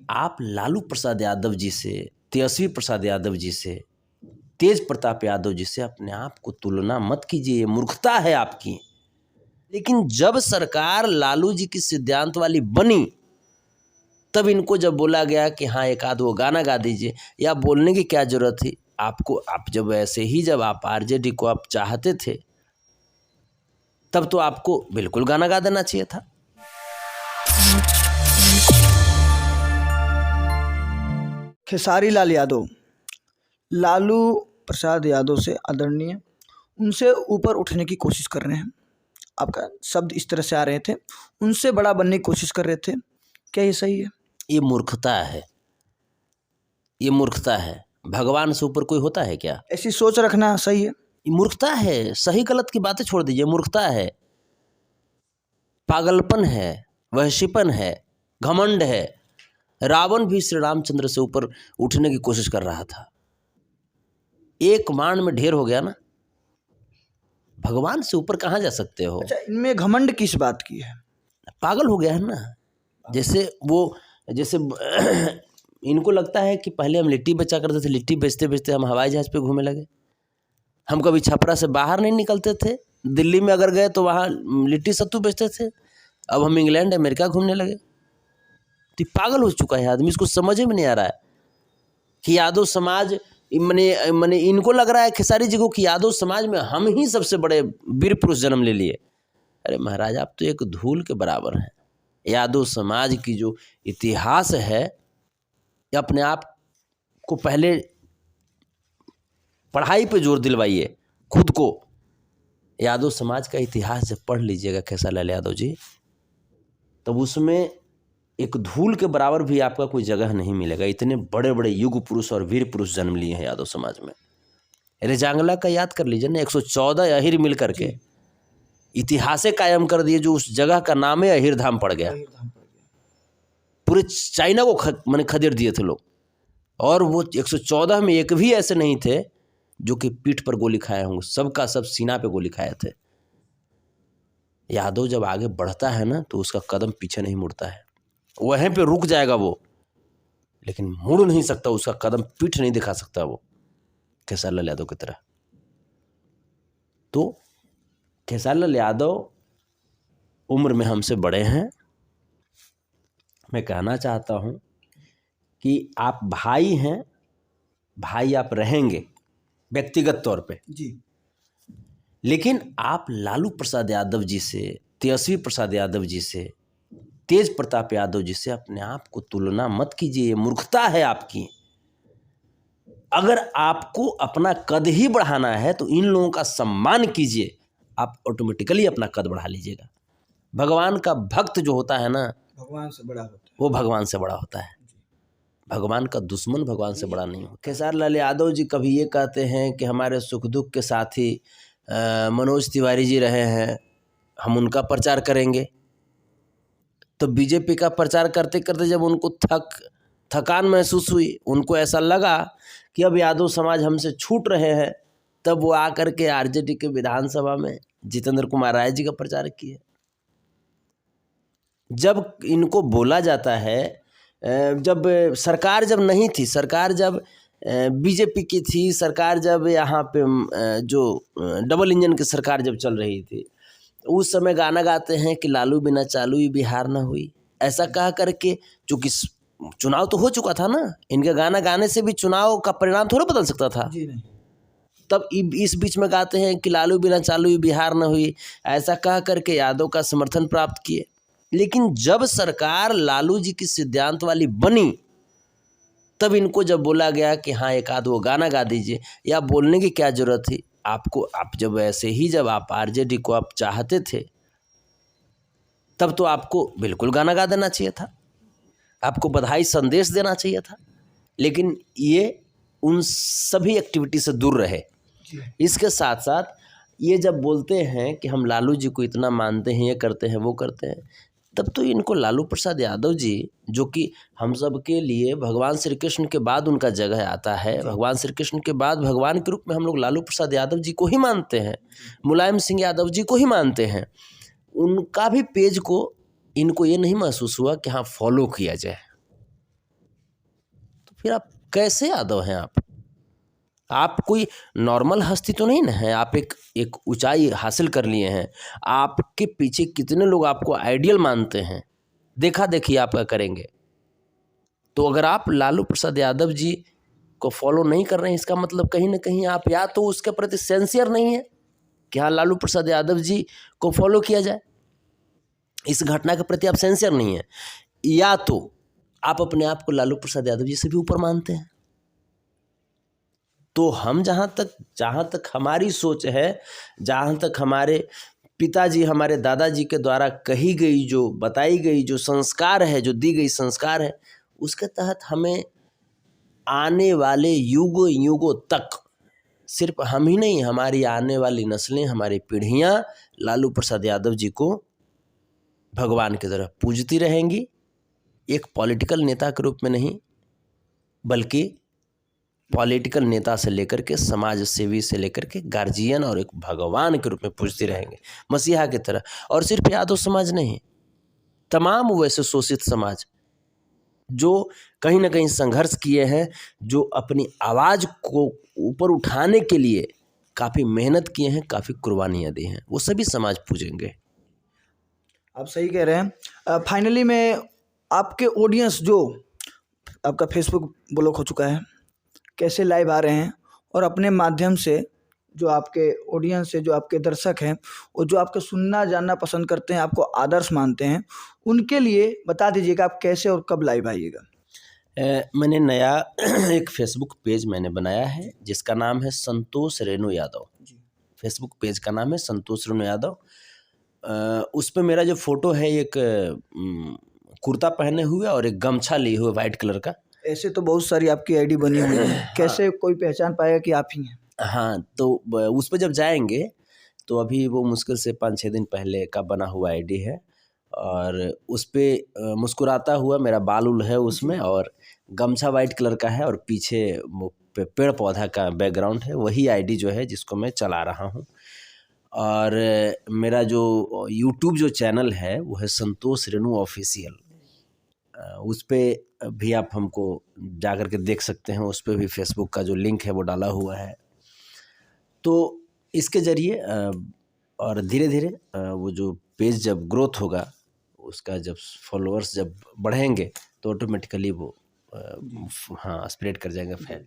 आप लालू प्रसाद यादव जी से, तेजस्वी प्रसाद यादव जी से, तेज प्रताप यादव जी से अपने आप को तुलना मत कीजिए, ये मूर्खता है आपकी। लेकिन जब सरकार लालू जी की सिद्धांत वाली बनी, तब इनको जब बोला गया कि हाँ एक आध वो गाना गा दीजिए, या बोलने की क्या जरूरत थी आपको? आप जब ऐसे ही जब आप आरजेडी को आप चाहते थे, तब तो आपको बिल्कुल गाना गा देना चाहिए था। खेसारी लाल यादव लालू प्रसाद यादव से आदरणीय, उनसे ऊपर उठने की कोशिश कर रहे हैं। आपका शब्द इस तरह से आ रहे थे, उनसे बड़ा बनने की कोशिश कर रहे थे, क्या ये सही है? ये मूर्खता है, ये मूर्खता है। भगवान से ऊपर कोई होता है क्या? ऐसी सोच रखना सही है? ये मूर्खता है। सही गलत की बातें छोड़ दीजिए, मूर्खता है, पागलपन है, वहशीपन है, घमंड है। रावण भी श्री रामचंद्र से ऊपर उठने की कोशिश कर रहा था, एक बाण में ढेर हो गया ना। भगवान से ऊपर कहाँ जा सकते हो? अच्छा, इनमें घमंड किस बात की है? पागल हो गया है ना। जैसे इनको लगता है कि पहले हम लिट्टी बेचा करते थे, लिट्टी बेचते बेचते हम हवाई जहाज पे घूमने लगे। हम कभी छपरा से बाहर नहीं निकलते थे, दिल्ली में अगर गए तो वहाँ लिट्टी सत्तू बेचते थे। अब हम इंग्लैंड अमेरिका घूमने लगे। तो पागल हो चुका है आदमी, इसको समझ में नहीं आ रहा है कि यादव समाज मने इनको लग रहा है खेसारी जी को कि यादव समाज में हम ही सबसे बड़े वीर पुरुष जन्म ले लिए। अरे महाराज, आप तो एक धूल के बराबर हैं। यादव समाज की जो इतिहास है, अपने आप को पहले पढ़ाई पे जोर दिलवाइए खुद को। यादव समाज का इतिहास जब पढ़ लीजिएगा खेसारी लाल यादव जी, तब उसमें एक धूल के बराबर भी आपका कोई जगह नहीं मिलेगा। इतने बड़े बड़े युग पुरुष और वीर पुरुष जन्म लिए हैं यादव समाज में। रेजांगला का याद कर लीजिए ना, 114 अहिर मिल करके इतिहासे कायम कर दिए, जो उस जगह का नाम है अहिर धाम पड़ गया। पूरे चाइना को मैंने खदेड़ दिए थे लोग, और वो 114 में एक भी ऐसे नहीं थे जो कि पीठ पर गोली खाए होंगे, सबका सब सीना पे गोली खाए थे। यादव जब आगे बढ़ता है ना, तो उसका कदम पीछे नहीं मुड़ता है, वहीं पे रुक जाएगा वो, लेकिन मुड़ नहीं सकता, उसका कदम पीठ नहीं दिखा सकता वो, खेसारी लाल यादव की तरह। तो खेसारी लाल यादव उम्र में हमसे बड़े हैं। मैं कहना चाहता हूं कि आप भाई हैं, भाई आप रहेंगे व्यक्तिगत तौर पे जी, लेकिन आप लालू प्रसाद यादव जी से, तेजस्वी प्रसाद यादव जी से, तेज प्रताप यादव जी से अपने आप को तुलना मत कीजिए, ये मूर्खता है आपकी। अगर आपको अपना कद ही बढ़ाना है तो इन लोगों का सम्मान कीजिए, आप ऑटोमेटिकली अपना कद बढ़ा लीजिएगा। भगवान का भक्त जो होता है ना, भगवान से बड़ा होता है, वो भगवान से बड़ा होता है। भगवान का दुश्मन भगवान से बड़ा नहीं हो। खेसारी लाल यादव जी कभी ये कहते हैं कि हमारे सुख दुख के साथी मनोज तिवारी जी रहे हैं, हम उनका प्रचार करेंगे। तो बीजेपी का प्रचार करते करते जब उनको थकान महसूस हुई, उनको ऐसा लगा कि अब यादव समाज हमसे छूट रहे हैं, तब वो आकर के आरजेडी के विधानसभा में जितेंद्र कुमार राय जी का प्रचार किए। जब इनको बोला जाता है, जब सरकार जब नहीं थी, सरकार जब बीजेपी की थी, सरकार जब यहाँ पे जो डबल इंजन की सरकार जब चल रही थी, उस समय गाना गाते हैं कि लालू बिना चालू ही बिहार ना हुई, ऐसा कह करके। चूँकि चुनाव तो हो चुका था ना, इनके गाना गाने से भी चुनाव का परिणाम थोड़ा बदल सकता था। जी नहीं। तब इस बीच में गाते हैं कि लालू बिना चालू ही बिहार ना हुई, ऐसा कह करके यादव का समर्थन प्राप्त किए। लेकिन जब सरकार लालू जी की सिद्धांत वाली बनी, तब इनको जब बोला गया कि हाँ एक आध वो गाना गा दीजिए, या बोलने की क्या जरूरत थी आपको? आप जब ऐसे ही जब आप आरजेडी को आप चाहते थे, तब तो आपको बिल्कुल गाना गा देना चाहिए था, आपको बधाई संदेश देना चाहिए था। लेकिन ये उन सभी एक्टिविटी से दूर रहे। इसके साथ साथ ये जब बोलते हैं कि हम लालू जी को इतना मानते हैं, ये करते हैं, वो करते हैं, तब तो इनको लालू प्रसाद यादव जी, जो कि हम सब के लिए भगवान श्री कृष्ण के बाद उनका जगह आता है, भगवान श्री कृष्ण के बाद भगवान के रूप में हम लोग लालू प्रसाद यादव जी को ही मानते हैं, मुलायम सिंह यादव जी को ही मानते हैं। उनका भी पेज को इनको ये नहीं महसूस हुआ कि हाँ फॉलो किया जाए। फिर आप कैसे यादव हैं? आप कोई नॉर्मल हस्ती तो नहीं ना है, आप एक ऊंचाई हासिल कर लिए हैं। आपके पीछे कितने लोग आपको आइडियल मानते हैं, देखा देखी आपका करेंगे। तो अगर आप लालू प्रसाद यादव जी को फॉलो नहीं कर रहे हैं, इसका मतलब कहीं ना कहीं आप या तो उसके प्रति सेंसियर नहीं है कि हाँ लालू प्रसाद यादव जी को फॉलो किया जाए, इस घटना के प्रति आप सेंसियर नहीं है, या तो आप अपने आप को लालू प्रसाद यादव जी से भी ऊपर मानते हैं। तो हम जहाँ तक हमारी सोच है, जहाँ तक हमारे पिताजी हमारे दादाजी के द्वारा कही गई, जो बताई गई, जो संस्कार है, जो दी गई संस्कार है, उसके तहत हमें आने वाले युगों युगों तक, सिर्फ हम ही नहीं, हमारी आने वाली नस्लें, हमारी पीढ़ियाँ लालू प्रसाद यादव जी को भगवान की तरह पूजती रहेंगी। एक पॉलिटिकल नेता के रूप में नहीं, बल्कि पॉलिटिकल नेता से लेकर के, समाज सेवी से लेकर के, गार्जियन और एक भगवान के रूप में पूजते रहेंगे, मसीहा की तरह। और सिर्फ यादव समाज नहीं, तमाम वैसे शोषित समाज जो कहीं ना कहीं संघर्ष किए हैं, जो अपनी आवाज़ को ऊपर उठाने के लिए काफ़ी मेहनत किए हैं, काफ़ी कुर्बानियाँ दी हैं, वो सभी समाज पूजेंगे। आप सही कह रहे हैं। फाइनली में आपके ऑडियंस जो आपका फेसबुक ब्लॉक हो चुका है, कैसे लाइव आ रहे हैं और अपने माध्यम से जो आपके ऑडियंस है, जो आपके दर्शक हैं और जो आपके सुनना जानना पसंद करते हैं, आपको आदर्श मानते हैं, उनके लिए बता दीजिएगा आप कैसे और कब लाइव आइएगा। मैंने नया एक फेसबुक पेज मैंने बनाया है जिसका नाम है संतोष रेणु यादव। फेसबुक पेज का नाम है संतोष रेणु यादव। उस पर मेरा जो फोटो है, एक कुर्ता पहने हुए और एक गमछा लिए हुए वाइट कलर का। ऐसे तो बहुत सारी आपकी आईडी बनी हुई है, कैसे कोई पहचान पाएगा कि आप ही हैं? हाँ, तो उस पर जब जाएंगे तो अभी वो मुश्किल से 5-6 दिन पहले का बना हुआ आईडी है, और उस पर मुस्कुराता हुआ मेरा बाल उल है उसमें, और गमछा वाइट कलर का है, और पीछे वो पेड़ पौधा का बैकग्राउंड है। वही आईडी जो है जिसको मैं चला रहा हूँ। और मेरा जो यूट्यूब जो चैनल है वो है संतोष रेणु ऑफिशियल। उस पर भी आप हमको जा कर के देख सकते हैं। उस पर भी फेसबुक का जो लिंक है वो डाला हुआ है। तो इसके ज़रिए और धीरे धीरे वो जो पेज जब ग्रोथ होगा, उसका जब फॉलोअर्स जब बढ़ेंगे तो ऑटोमेटिकली वो हाँ स्प्रेड कर जाएगा, फैल